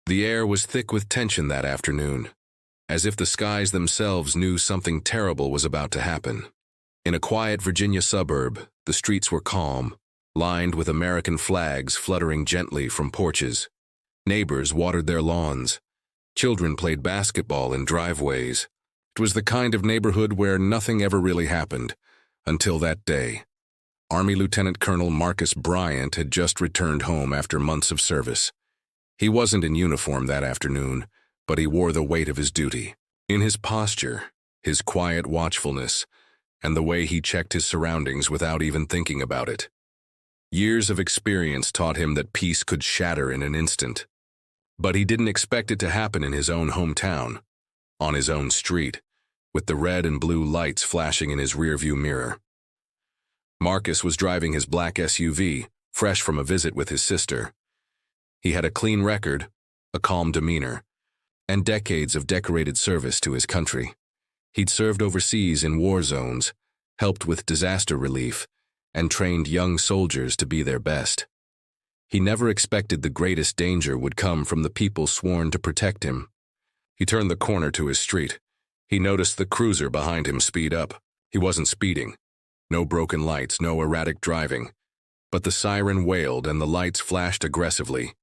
The air was thick with tension that afternoon, as if the skies themselves knew something terrible was about to happen. In a quiet Virginia suburb, the streets were calm, lined with American flags fluttering gently from porches. Neighbors watered their lawns. Children played basketball in driveways. It was the kind of neighborhood where nothing ever really happened, until that day. Army Lieutenant Colonel Marcus Bryant had just returned home after months of service. He wasn't in uniform that afternoon, but he wore the weight of his duty. In his posture, his quiet watchfulness, and the way he checked his surroundings without even thinking about it. Years of experience taught him that peace could shatter in an instant. But he didn't expect it to happen in his own hometown, on his own street, with the red and blue lights flashing in his rearview mirror. Marcus was driving his black SUV, fresh from a visit with his sister. He had a clean record, a calm demeanor, and decades of decorated service to his country. He'd served overseas in war zones, helped with disaster relief, and trained young soldiers to be their best. He never expected the greatest danger would come from the people sworn to protect him. He turned the corner to his street. He noticed the cruiser behind him speed up. He wasn't speeding. No broken lights, no erratic driving. But the siren wailed and the lights flashed aggressively.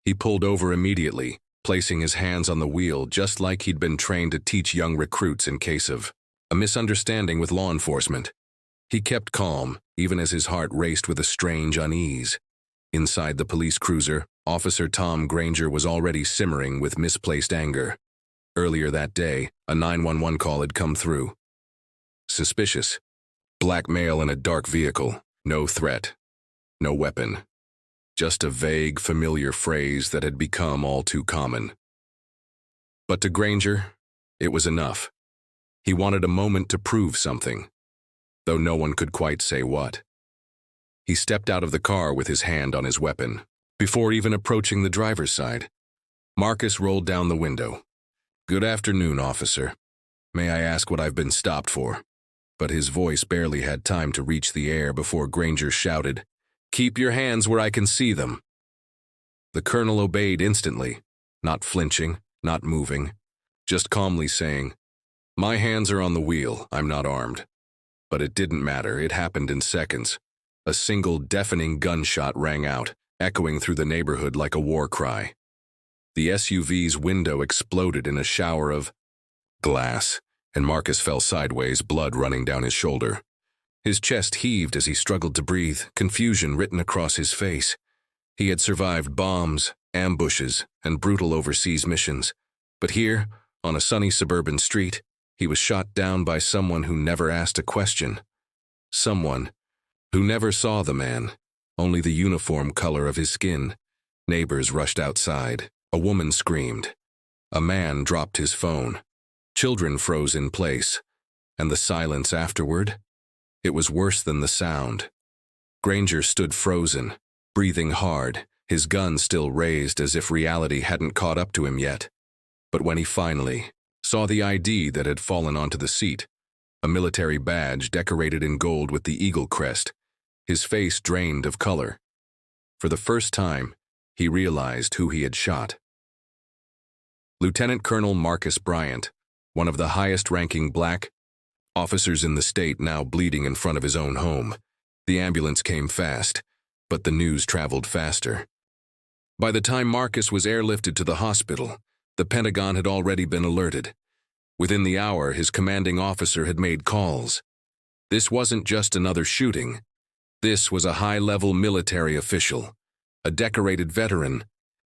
He pulled over immediately, placing his hands on the wheel just like he'd been trained to teach young recruits in case of a misunderstanding with law enforcement. He kept calm, even as his heart raced with a strange unease. Inside the police cruiser, Officer Tom Granger was already simmering with misplaced anger. Earlier that day, a 911 call had come through. Suspicious. Black male in a dark vehicle. No threat. No weapon. Just a vague, familiar phrase that had become all too common. But to Granger, it was enough. He wanted a moment to prove something, though no one could quite say what. He stepped out of the car with his hand on his weapon. Before even approaching the driver's side, Marcus rolled down the window. "Good afternoon, officer. May I ask what I've been stopped for?" But his voice barely had time to reach the air before Granger shouted, "Keep your hands where I can see them." The colonel obeyed instantly, not flinching, not moving, just calmly saying, "My hands are on the wheel, I'm not armed." But it didn't matter, it happened in seconds. A single deafening gunshot rang out, echoing through the neighborhood like a war cry. The SUV's window exploded in a shower of glass, and Marcus fell sideways, blood running down his shoulder. His chest heaved as he struggled to breathe, confusion written across his face. He had survived bombs, ambushes, and brutal overseas missions. But here, on a sunny suburban street, he was shot down by someone who never asked a question. Someone who never saw the man, only the uniform color of his skin. Neighbors rushed outside. A woman screamed. A man dropped his phone. Children froze in place. And the silence afterward? It was worse than the sound. Granger stood frozen, breathing hard, his gun still raised as if reality hadn't caught up to him yet. But when he finally saw the ID that had fallen onto the seat, a military badge decorated in gold with the eagle crest, his face drained of color. For the first time, he realized who he had shot. Lieutenant Colonel Marcus Bryant, one of the highest-ranking black officers in the state, now bleeding in front of his own home. The ambulance came fast, but the news traveled faster. By the time Marcus was airlifted to the hospital, the Pentagon had already been alerted. Within the hour, his commanding officer had made calls. This wasn't just another shooting. This was a high-level military official, a decorated veteran,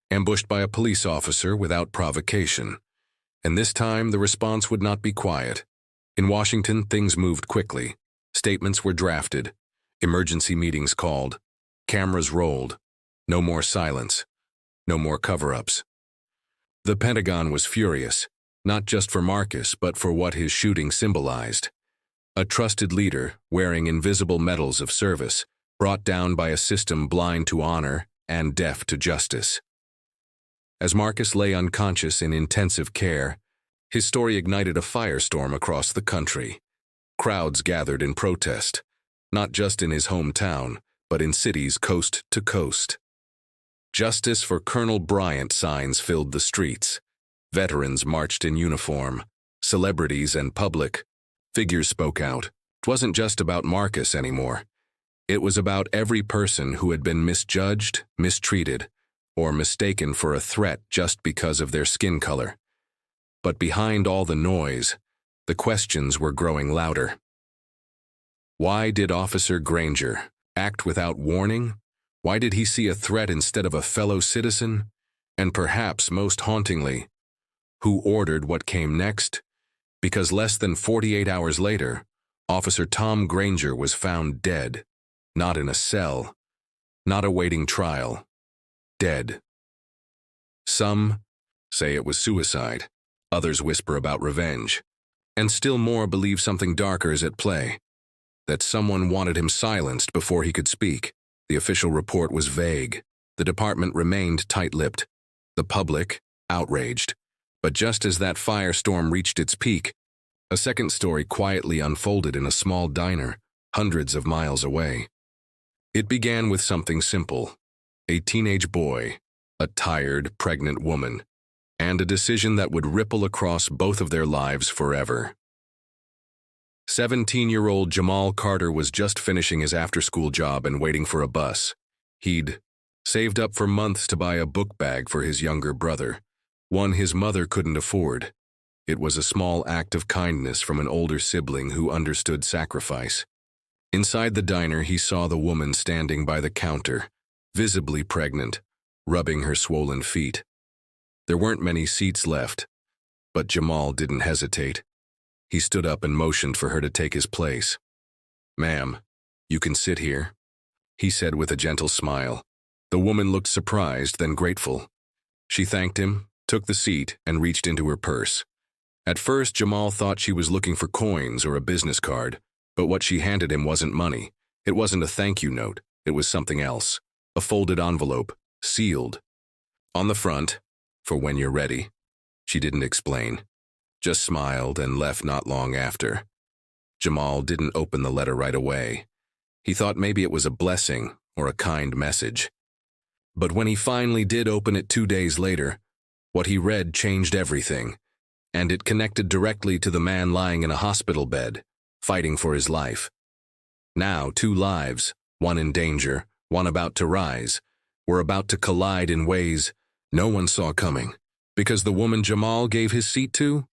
ambushed by a police officer without provocation. And this time, the response would not be quiet. In Washington, things moved quickly. Statements were drafted, emergency meetings called, cameras rolled. No more silence, no more cover-ups. The Pentagon was furious, not just for Marcus, but for what his shooting symbolized. A trusted leader, wearing invisible medals of service, brought down by a system blind to honor and deaf to justice. As Marcus lay unconscious in intensive care, his story ignited a firestorm across the country. Crowds gathered in protest, not just in his hometown, but in cities coast to coast. Justice for Colonel Bryant signs filled the streets. Veterans marched in uniform. Celebrities and public figures spoke out. It wasn't just about Marcus anymore. It was about every person who had been misjudged, mistreated, or mistaken for a threat just because of their skin color. But behind all the noise, the questions were growing louder. Why did Officer Granger act without warning? Why did he see a threat instead of a fellow citizen? And perhaps most hauntingly, who ordered what came next? Because less than 48 hours later, Officer Tom Granger was found dead, not in a cell, not awaiting trial, dead. Some say it was suicide, others whisper about revenge, and still more believe something darker is at play, that someone wanted him silenced before he could speak. The official report was vague. The department remained tight-lipped, the public outraged. But just as that firestorm reached its peak, a second story quietly unfolded in a small diner, hundreds of miles away. It began with something simple: a teenage boy, a tired, pregnant woman, and a decision that would ripple across both of their lives forever. 17-year-old Jamal Carter was just finishing his after-school job and waiting for a bus. He'd saved up for months to buy a book bag for his younger brother, one his mother couldn't afford. It was a small act of kindness from an older sibling who understood sacrifice. Inside the diner, he saw the woman standing by the counter, visibly pregnant, rubbing her swollen feet. There weren't many seats left, but Jamal didn't hesitate. He stood up and motioned for her to take his place. "Ma'am, you can sit here," he said with a gentle smile. The woman looked surprised, then grateful. She thanked him, took the seat, and reached into her purse. At first, Jamal thought she was looking for coins or a business card, but what she handed him wasn't money. It wasn't a thank you note. It was something else. A folded envelope, sealed. On the front, "For when you're ready." She didn't explain, just smiled and left not long after. Jamal didn't open the letter right away. He thought maybe it was a blessing or a kind message. But when he finally did open it 2 days later, what he read changed everything, and it connected directly to the man lying in a hospital bed, fighting for his life. Now, 2 lives, one in danger, one about to rise, were about to collide in ways no one saw coming, because the woman Jamal gave his seat to,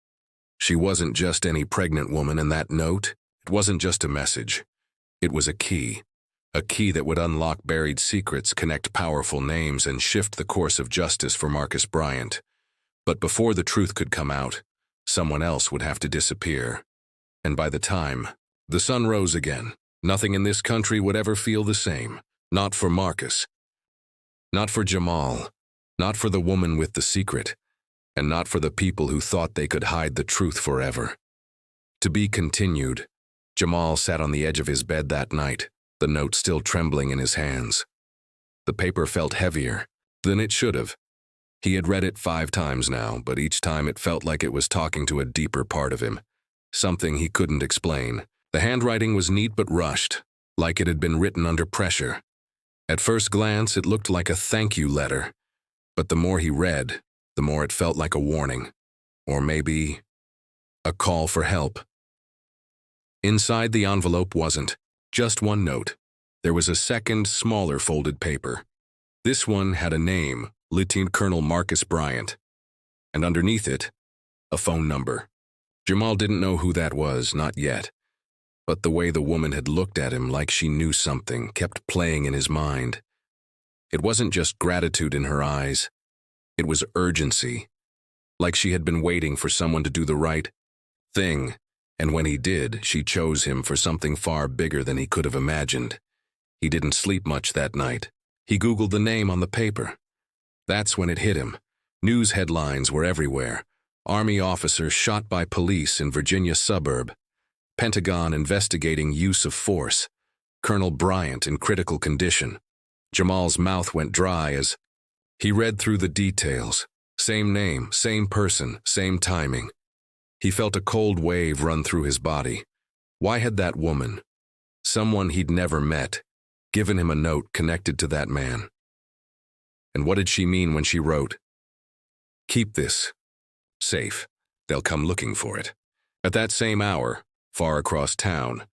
she wasn't just any pregnant woman, and that note, it wasn't just a message. It was a key that would unlock buried secrets, connect powerful names, and shift the course of justice for Marcus Bryant. But before the truth could come out, someone else would have to disappear. And by the time the sun rose again, nothing in this country would ever feel the same. Not for Marcus. Not for Jamal. Not for the woman with the secret. And not for the people who thought they could hide the truth forever. To be continued. Jamal sat on the edge of his bed that night, the note still trembling in his hands. The paper felt heavier than it should have. He had read it 5 times now, but each time it felt like it was talking to a deeper part of him, something he couldn't explain. The handwriting was neat but rushed, like it had been written under pressure. At first glance, it looked like a thank you letter, but the more he read, the more it felt like a warning, or maybe a call for help. Inside the envelope wasn't just one note. There was a second, smaller folded paper. This one had a name, Lieutenant Colonel Marcus Bryant, and underneath it, a phone number. Jamal didn't know who that was, not yet, but the way the woman had looked at him like she knew something kept playing in his mind. It wasn't just gratitude in her eyes. It was urgency, like she had been waiting for someone to do the right thing, and when he did, she chose him for something far bigger than he could have imagined. He didn't sleep much that night. He Googled the name on the paper. That's when it hit him. News headlines were everywhere. Army officer shot by police in Virginia suburb. Pentagon investigating use of force. Colonel Bryant in critical condition. Jamal's mouth went dry as he read through the details. Same name, same person, same timing. He felt a cold wave run through his body. Why had that woman, someone he'd never met, given him a note connected to that man? And what did she mean when she wrote, "Keep this safe. They'll come looking for it"? At that same hour, far across town,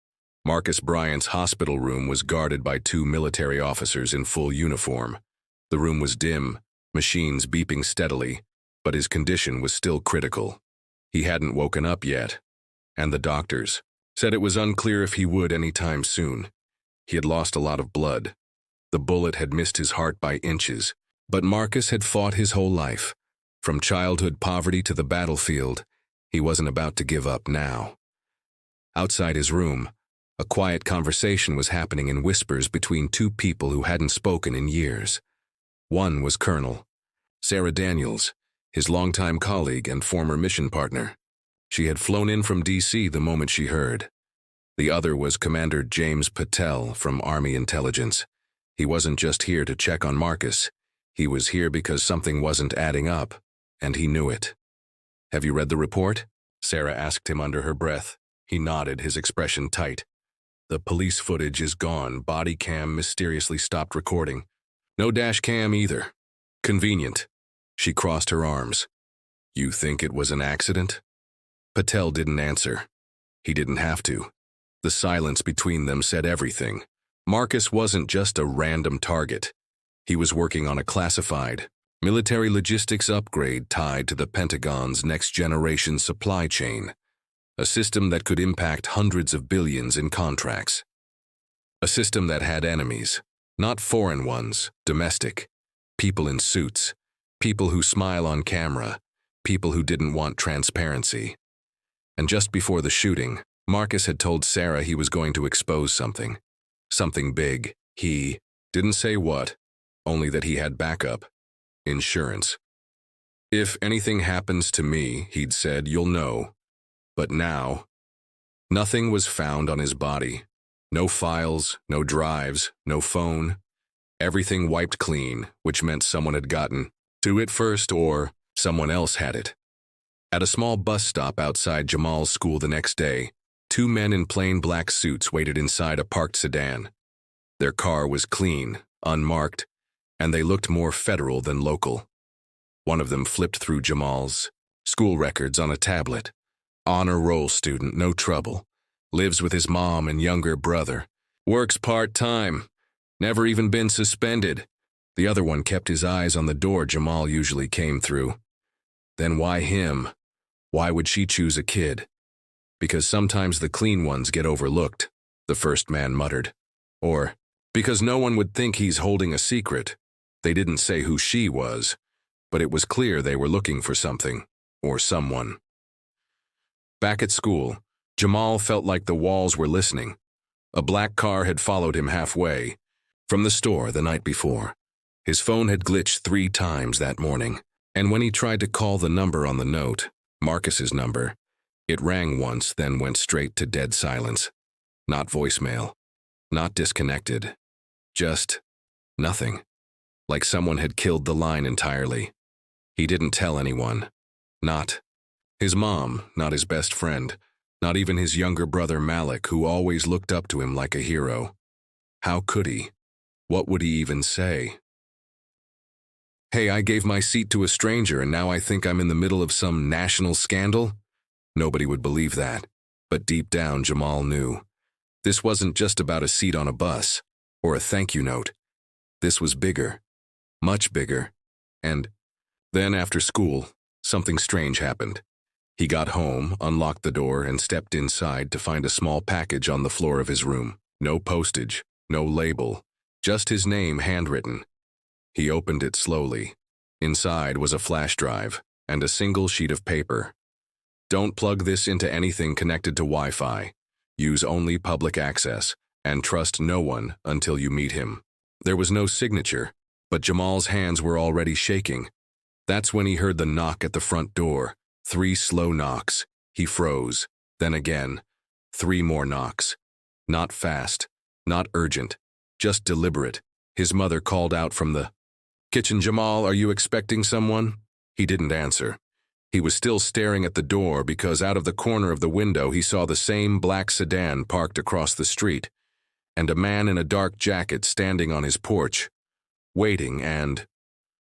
Marcus Bryant's hospital room was guarded by 2 military officers in full uniform. The room was dim, machines beeping steadily, but his condition was still critical. He hadn't woken up yet, and the doctors said it was unclear if he would anytime soon. He had lost a lot of blood. The bullet had missed his heart by inches, but Marcus had fought his whole life. From childhood poverty to the battlefield, he wasn't about to give up now. Outside his room, a quiet conversation was happening in whispers between 2 people who hadn't spoken in years. One was Colonel Sarah Daniels, his longtime colleague and former mission partner. She had flown in from D.C. the moment she heard. The other was Commander James Patel from Army Intelligence. He wasn't just here to check on Marcus. He was here because something wasn't adding up, and he knew it. "Have you read the report?" Sarah asked him under her breath. He nodded, his expression tight. "The police footage is gone. Body cam mysteriously stopped recording. No dash cam either. Convenient." She crossed her arms. "You think it was an accident?" Patel didn't answer. He didn't have to. The silence between them said everything. Marcus wasn't just a random target. He was working on a classified military logistics upgrade tied to the Pentagon's next-generation supply chain, a system that could impact hundreds of billions in contracts. A system that had enemies, not foreign ones, domestic, people in suits, people who smile on camera, people who didn't want transparency. And just before the shooting, Marcus had told Sarah he was going to expose something. Something big. He didn't say what, only that he had backup. Insurance. "If anything happens to me," he'd said, "you'll know." But now, nothing was found on his body. No files, no drives, no phone. Everything wiped clean, which meant someone had gotten to it first or someone else had it. At a small bus stop outside Jamal's school the next day, 2 men in plain black suits waited inside a parked sedan. Their car was clean, unmarked, and they looked more federal than local. One of them flipped through Jamal's school records on a tablet. Honor roll student, no trouble. Lives with his mom and younger brother. Works part-time. Never even been suspended. The other one kept his eyes on the door Jamal usually came through. Then why him? Why would she choose a kid? "Because sometimes the clean ones get overlooked," the first man muttered. Or, "because no one would think he's holding a secret." They didn't say who she was, but it was clear they were looking for something, or someone. Back at school, Jamal felt like the walls were listening. A black car had followed him halfway from the store the night before. His phone had glitched 3 times that morning, and when he tried to call the number on the note, Marcus's number, it rang once, then went straight to dead silence. Not voicemail, not disconnected, just nothing. Like someone had killed the line entirely. He didn't tell anyone. Not his mom, not his best friend, not even his younger brother Malik, who always looked up to him like a hero. How could he? What would he even say? "Hey, I gave my seat to a stranger and now I think I'm in the middle of some national scandal?" Nobody would believe that, but deep down Jamal knew. This wasn't just about a seat on a bus, or a thank you note. This was bigger, much bigger, and then after school, something strange happened. He got home, unlocked the door, and stepped inside to find a small package on the floor of his room. No postage, no label, just his name handwritten. He opened it slowly. Inside was a flash drive and a single sheet of paper. "Don't plug this into anything connected to Wi-Fi. Use only public access, and trust no one until you meet him." There was no signature, but Jamal's hands were already shaking. That's when he heard the knock at the front door. 3 slow knocks. He froze. Then again. 3 more knocks. Not fast, not urgent, just deliberate. His mother called out from the kitchen, "Jamal, are you expecting someone?" He didn't answer. He was still staring at the door because out of the corner of the window he saw the same black sedan parked across the street, and a man in a dark jacket standing on his porch, waiting and